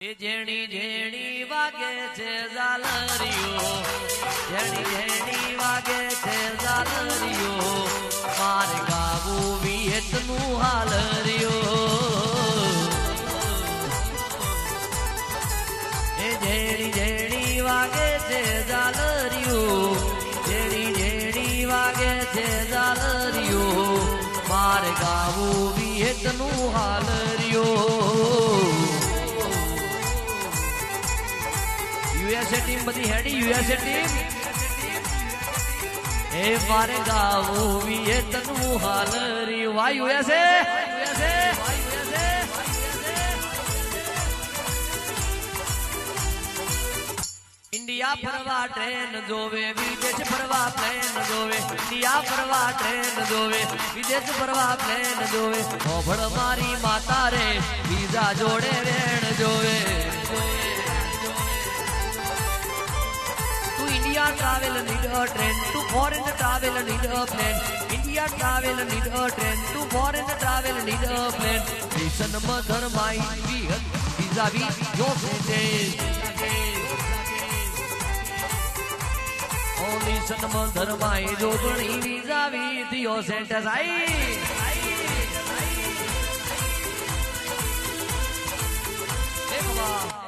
જેણી જેણી વાગે છે ઝાલરીઓ, જેણી જેણી વાગે છે ઝાલરીઓ, મારે ગાવું વિયતનું હાલરીઓ. જેણી જેણી વાગે છે ઝાલરીઓ, જેણી જેણી વાગે છે ઝાલરીઓ, મારે ગાવું વિયતનું હાલરીઓ. યુએસએ ટીમ બધી હેડી, યુએસએ ટીમ એ મારે ગાવું વિયતનું હાલરી. વાહ યુએસએ, યુએસએ ઇન્ડિયા ફરવા ટ્રેન જોવે, વિદેશ ફરવા પ્લેન જોવે. ઇન્ડિયા ફરવા ટ્રેન જોવે, વિદેશ ફરવા પ્લેન જોવે. ઓભળ મારી માતા રે બીજા જોડે વેણ જોવે. India travel need a train, to foreign travel need a plane. India travel need a train, to foreign travel need a plane. Listen mother my vis-a-vis your sentence. Oh listen mother my jodani vis-a-vis your sentence. Hey Baba.